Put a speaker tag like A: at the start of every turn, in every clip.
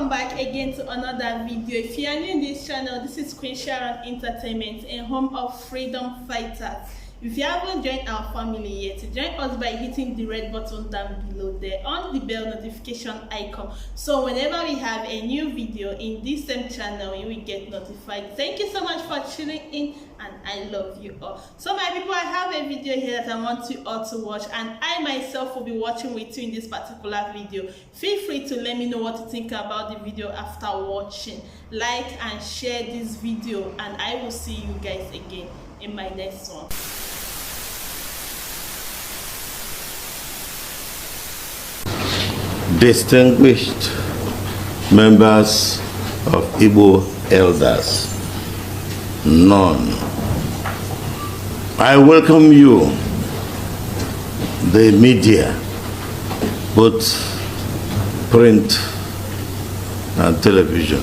A: Welcome back again to another video. If you are new in this channel, this is Queen Sharon Entertainment and home of freedom fighters. If you haven't joined our family yet, join us by hitting the red button down below there on the bell notification icon, so whenever we have a new video in this same channel, you will get notified. Thank you so much for tuning in, and I love you all. So my people, I have a video here that I want you all to watch, and I myself will be watching with you in this particular video. Feel free to let me know what you think about the video after watching. Like and share this video, and I will see you guys again in my next one.
B: Distinguished members of Igbo elders, none. I welcome you, the media, both print and television.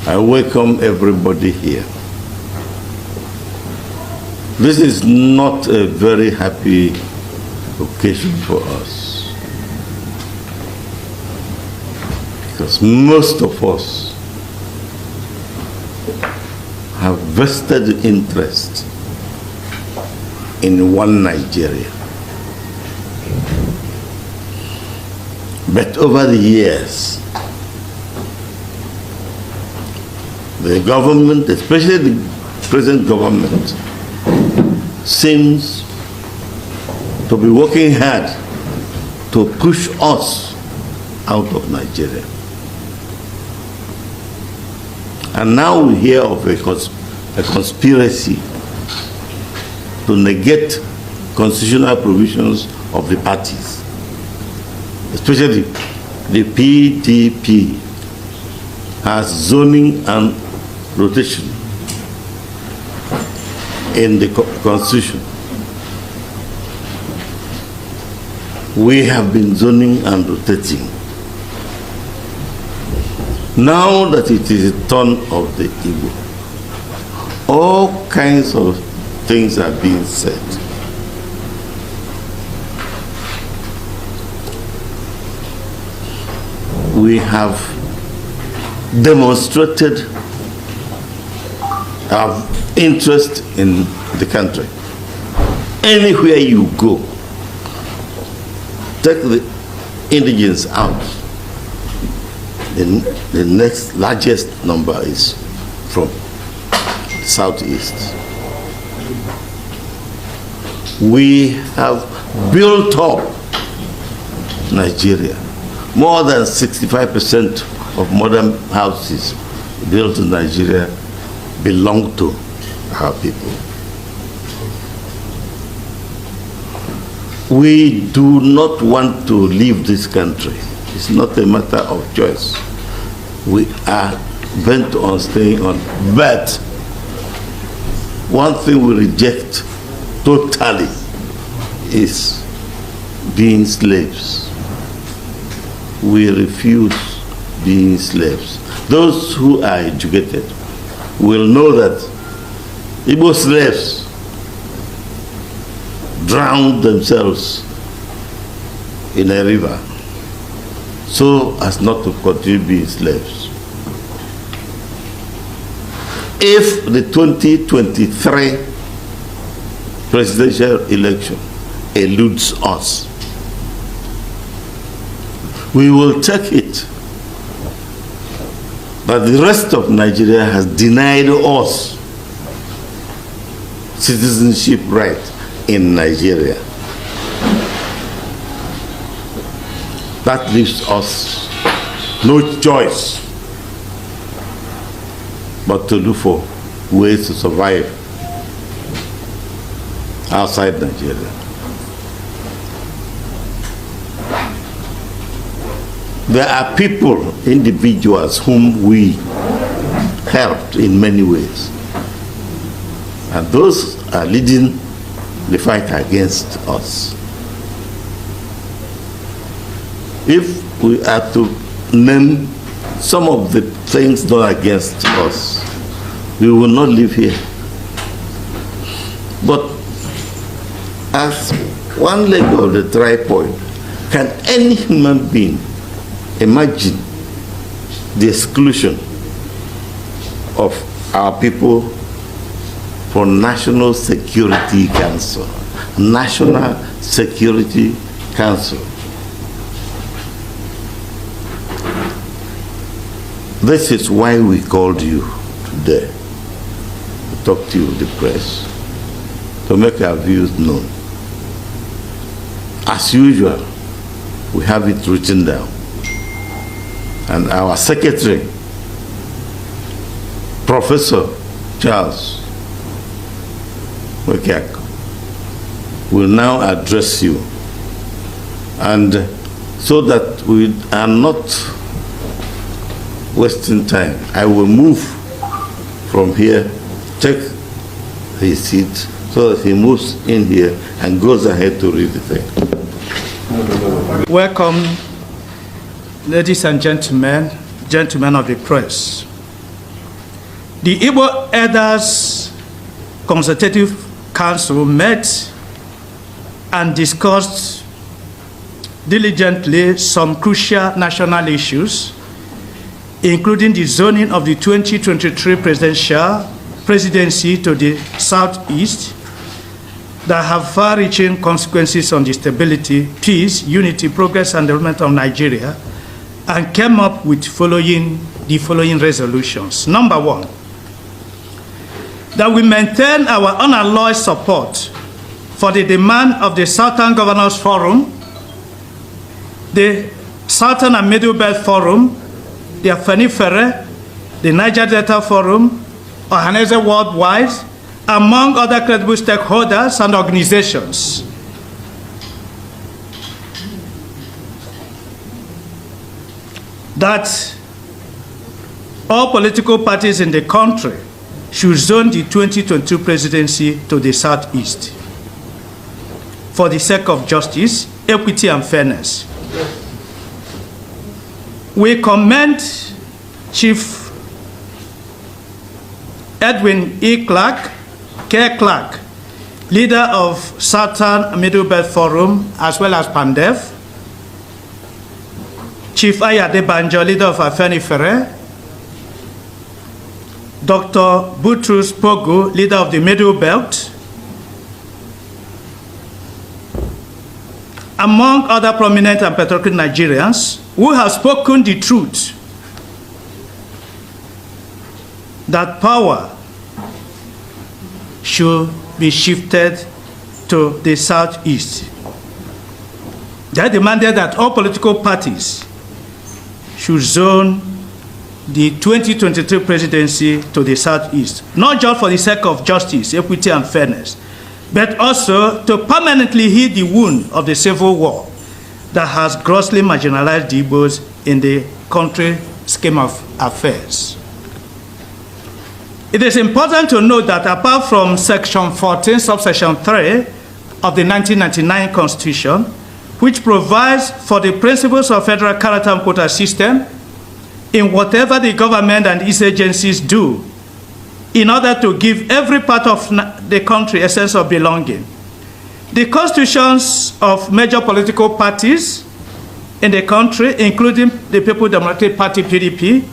B: I welcome everybody here. This is not a very happy occasion for us, because most of us have vested interest in one Nigeria. But over the years, the government, especially the present government, seems to be working hard to push us out of Nigeria. And now we hear of a conspiracy to negate constitutional provisions of the parties, especially the PDP has zoning and rotation in the constitution. We have been zoning and rotating. Now that it is the turn of the Igbo, all kinds of things are being said. We have demonstrated our interest in the country. Anywhere you go, take the indigents out. The next largest number is from the southeast. We have built up Nigeria. More than 65% of modern houses built in Nigeria belong to our people. We do not want to leave this country. It's not a matter of choice. We are bent on staying on. But one thing we reject totally is being slaves. We refuse being slaves. Those who are educated will know that Igbo slaves drowned themselves in a river so as not to continue being slaves. If the 2023 presidential election eludes us, we will take it that the rest of Nigeria has denied us citizenship right in Nigeria. That leaves us no choice but to look for ways to survive outside Nigeria. There are people, individuals, whom we helped in many ways. And those are leading the fight against us. If we are to name some of the things done against us, we will not live here. But as one leg of the tripod, can any human being imagine the exclusion of our people from National Security Council. National Security Council. This is why we called you today, to talk to you, the press, to make our views known. As usual, we have it written down. And our secretary, Professor Charles Wekiak, will now address you. And so that we are not wasting time, I will move from here, take his seat, so that he moves in here and goes ahead to read the thing.
C: Welcome, ladies and gentlemen, gentlemen of the press. The Igbo Elders Consultative Council met and discussed diligently some crucial national issues, including the zoning of the 2023 presidency to the southeast that have far-reaching consequences on the stability, peace, unity, progress, and development of Nigeria, and came up with the following resolutions. Number one, that we maintain our unalloyed support for the demand of the Southern Governors Forum, the Southern and Middle Belt Forum, the Afenifere, the Niger Delta Forum, Ohanese Worldwide, among other credible stakeholders and organizations. That all political parties in the country should zone the 2022 presidency to the southeast for the sake of justice, equity, and fairness. We commend Chief Edwin E. Clark, K. Clark, leader of Southern Middle Belt Forum, as well as PANDEF, Chief Ayade Banjo, leader of Afenifere, Dr. Butrus Pogo, leader of the Middle Belt, among other prominent and patriotic Nigerians who have spoken the truth that power should be shifted to the southeast. They demanded that all political parties should zone the 2023 presidency to the southeast, not just for the sake of justice, equity, and fairness, but also to permanently heal the wound of the civil war that has grossly marginalized the Igbos in the country scheme of affairs. It is important to note that apart from Section 14, subsection 3 of the 1999 Constitution, which provides for the principles of federal character and quota system in whatever the government and its agencies do in order to give every part of the country a sense of belonging. The constitutions of major political parties in the country, including the People's Democratic Party, PDP,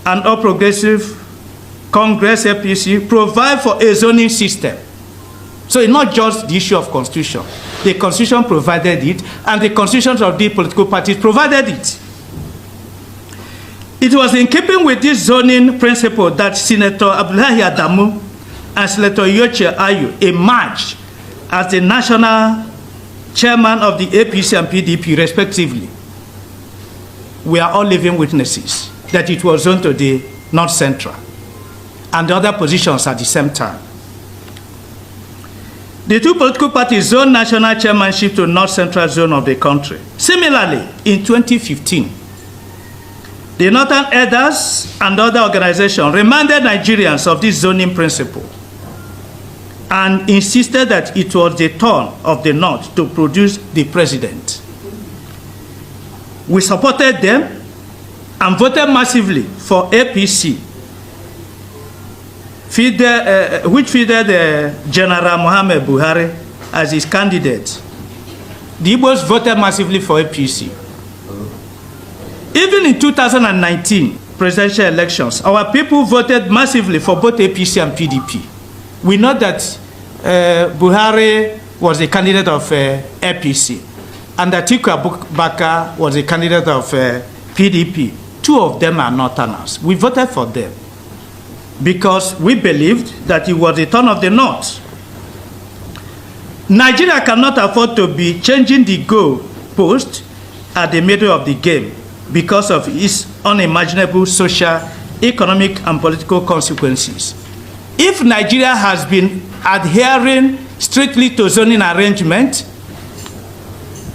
C: and All Progressive Congress, APC, provide for a zoning system. So it's not just the issue of constitution. The constitution provided it, and the constitutions of the political parties provided it. It was in keeping with this zoning principle that Senator Abdullahi Adamu and Senator RI0U emerged as the national chairman of the APC and PDP, respectively. We are all living witnesses that it was zoned to the North Central and the other positions at the same time. The two political parties zoned national chairmanship to North Central zone of the country. Similarly, in 2015, the Northern Elders and other organizations reminded Nigerians of this zoning principle and insisted that it was the turn of the North to produce the president. We supported them and voted massively for APC, which fielded General Muhammad Buhari as his candidate. The Igbos voted massively for APC. Even in 2019 presidential elections, our people voted massively for both APC and PDP. We know that Buhari was a candidate of APC, and Atiku Abubakar was a candidate of PDP. Two of them are Northerners. We voted for them because we believed that it was the turn of the North. Nigeria cannot afford to be changing the goal post at the middle of the game because of its unimaginable social, economic, and political consequences. If Nigeria has been adhering strictly to zoning arrangement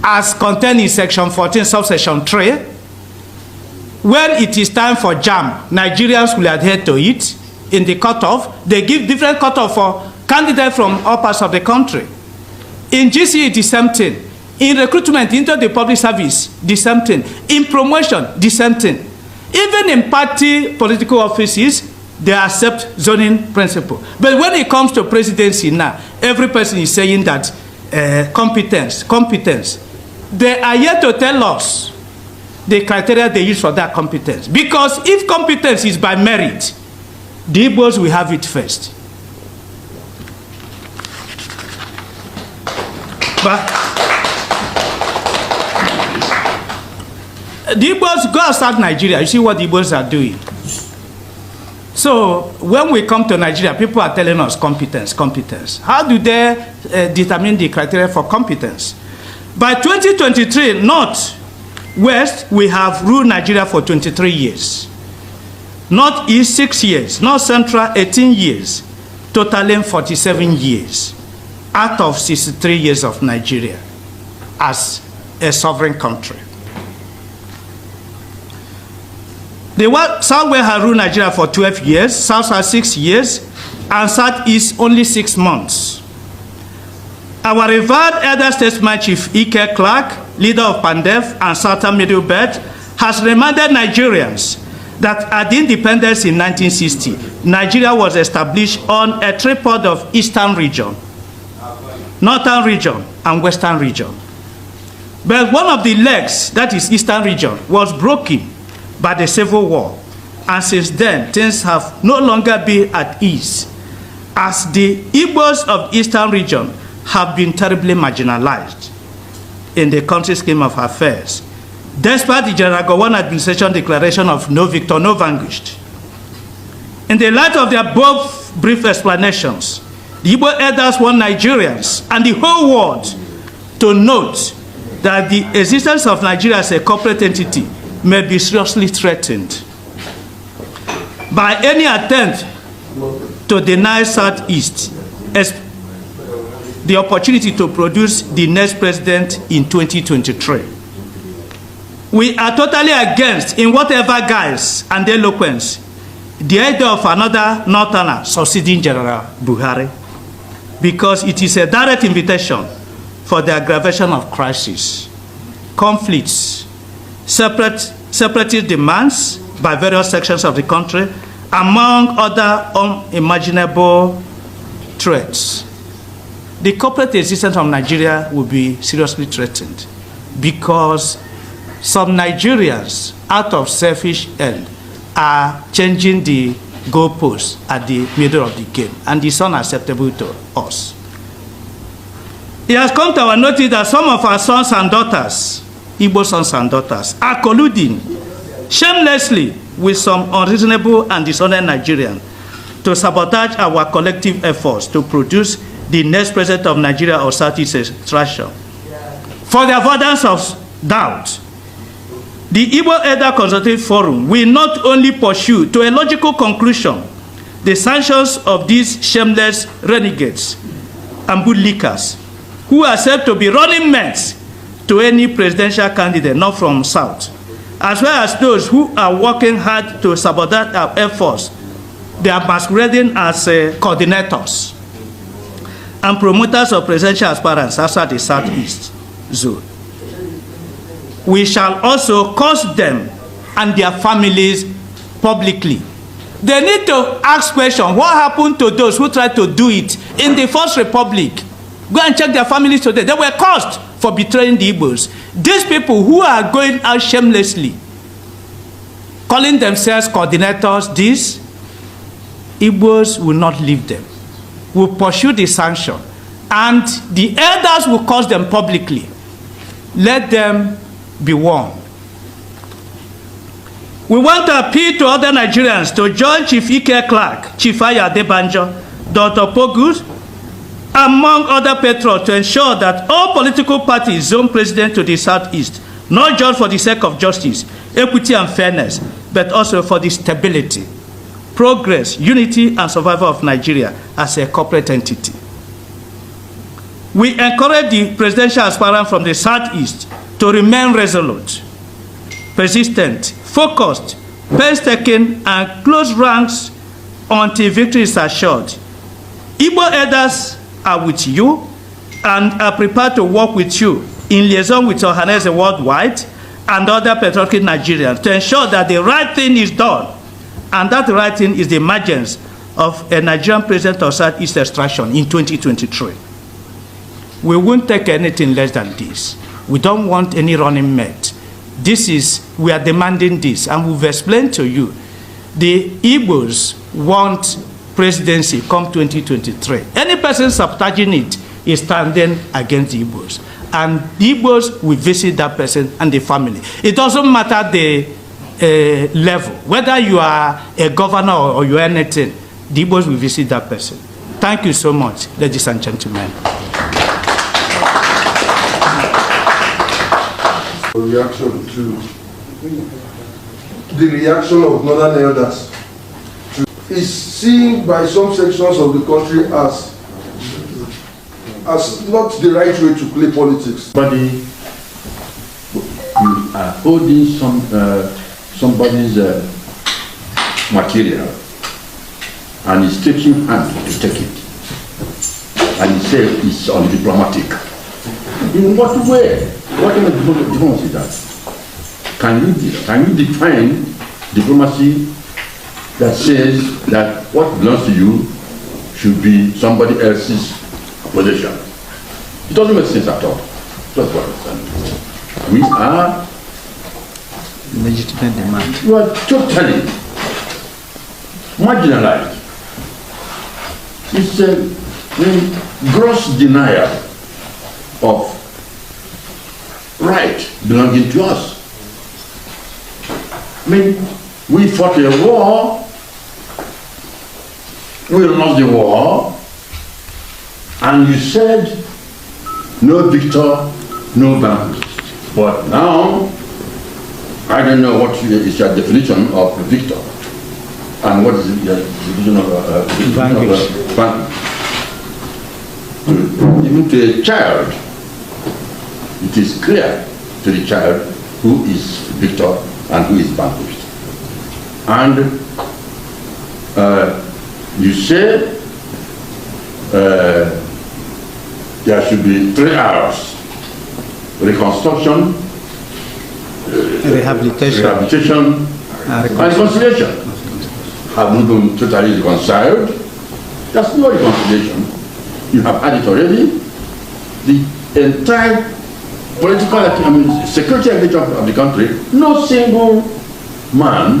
C: as contained in Section 14, subsection 3, when it is time for JAM, Nigerians will adhere to it. In the cutoff, they give different cutoff for candidates from all parts of the country. In GCE, the same thing. In recruitment into the public service, the same thing. In promotion, the same thing. Even in party political offices, they accept zoning principle. But when it comes to presidency now, every person is saying that competence. They are yet to tell us the criteria they use for that competence. Because if competence is by merit, the Igbos will have it first. But the Igbos go outside Nigeria, you see what the Igbos are doing. So when we come to Nigeria, people are telling us competence. How do they determine the criteria for competence? By 2023, North, West, we have ruled Nigeria for 23 years. North East, 6 years. North Central, 18 years. Totaling 47 years out of 63 years of Nigeria as a sovereign country. The Southwest has ruled Nigeria for 12 years, South has 6 years, and Southeast only 6 months. Our revered elder statesman Chief Ike Clark, leader of Pandef and Southern Middle Belt, has reminded Nigerians that at the independence in 1960, Nigeria was established on a tripod of Eastern region, Northern region, and Western region. But one of the legs, that is Eastern region, was broken by the Civil War, and since then things have no longer been at ease, as the Igbos of Eastern region have been terribly marginalized in the country's scheme of affairs, despite the General Gowon administration declaration of no victor, no vanquished. In the light of the above brief explanations, the Igbo elders want Nigerians and the whole world to note that the existence of Nigeria as a corporate entity may be seriously threatened by any attempt to deny Southeast the opportunity to produce the next president in 2023. We are totally against, in whatever guise and eloquence, the idea of another Northerner succeeding General Buhari, because it is a direct invitation for the aggravation of crisis, conflicts, separatist demands by various sections of the country, among other unimaginable threats. The corporate existence of Nigeria will be seriously threatened because some Nigerians, out of selfish end, are changing the goalposts at the middle of the game, and it's unacceptable to us. It has come to our notice that some of our sons and daughters, Igbo sons and daughters, are colluding shamelessly with some unreasonable and dishonest Nigerians to sabotage our collective efforts to produce the next president of Nigeria or Southeast Extraction. For the avoidance of doubt, the Igbo Elder Consultative Forum will not only pursue to a logical conclusion the sanctions of these shameless renegades and bootlickers who are said to be running mates to any presidential candidate not from South, as well as those who are working hard to sabotage our efforts. They are masquerading as coordinators and promoters of presidential aspirants outside the Southeast zone. We shall also curse them and their families publicly. They need to ask questions. What happened to those who tried to do it in the First Republic? Go and check their families today. They were cursed for betraying the Igbos. These people who are going out shamelessly calling themselves coordinators, this, Igbos will not leave them. Will pursue the sanction, and the elders will curse them publicly. Let them be warned. We want to appeal to other Nigerians to join Chief Ike Clark, Chief Ayadebanjo, Dr. Pogus, among other patrons, to ensure that all political parties zone president to the Southeast, not just for the sake of justice, equity, and fairness, but also for the stability, progress, unity, and survival of Nigeria as a corporate entity. We encourage the presidential aspirant from the Southeast to remain resolute, persistent, focused, painstaking, and close ranks until victory is assured. Igbo elders are with you and are prepared to work with you in liaison with Ohanese worldwide and other patriotic Nigerians to ensure that the right thing is done, and that the right thing is the emergence of a Nigerian president of Southeast extraction in 2023. We won't take anything less than this. We don't want any running mate. We are demanding this, and we've explained to you. The Igbos want presidency come 2023. Any person sabotaging it is standing against the Igbos, and the Igbos will visit that person and the family. It doesn't matter the level, whether you are a governor or you are anything, the Igbos will visit that person. Thank you so much, ladies and gentlemen.
D: Reaction to the reaction of northern elders is seen by some sections of the country as not the right way to play politics.
E: But you are holding somebody's material, and he's taking hand to take it, and he says it's undiplomatic. In what way? What kind of diplomacy is that? Can you define diplomacy that says that what belongs to you should be somebody else's possession? It doesn't make sense at all. That's what I'm saying. We are
C: legitimate demand.
E: You are totally marginalized. It's a gross denial of right belonging to us. I mean, we fought a war, we lost the war, and you said no victor, no vanquished. But now, I don't know what is your definition of victor, and what is your definition of vanquished. Even to a child, it is clear to the child who is victor and who is vanquished. And you say there should be 3 hours: reconstruction, rehabilitation, and reconciliation. Have not been totally reconciled. There's no reconciliation. You have had it already. The entire political, security architecture of the country, no single man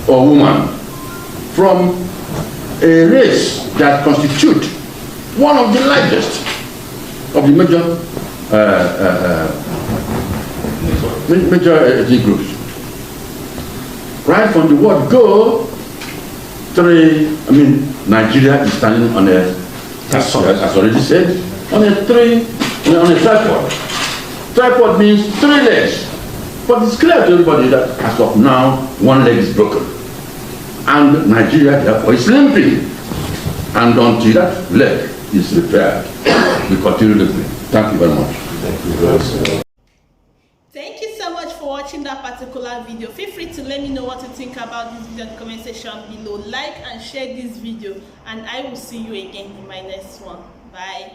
E: or woman from a race that constitute one of the largest of the major ethnic groups. Right from the word go, Nigeria is standing on a, as already said, on a tripod. Tripod means 3 legs. But it's clear to everybody that as of now, 1 leg is broken. And Nigeria, therefore, is limping. And until that leg is repaired, we continue limping. Thank you very much.
D: Thank you very much.
A: Thank you so much for watching that particular video. Feel free to let me know what you think about this video in the comment section below. Like and share this video, and I will see you again in my next one. Bye.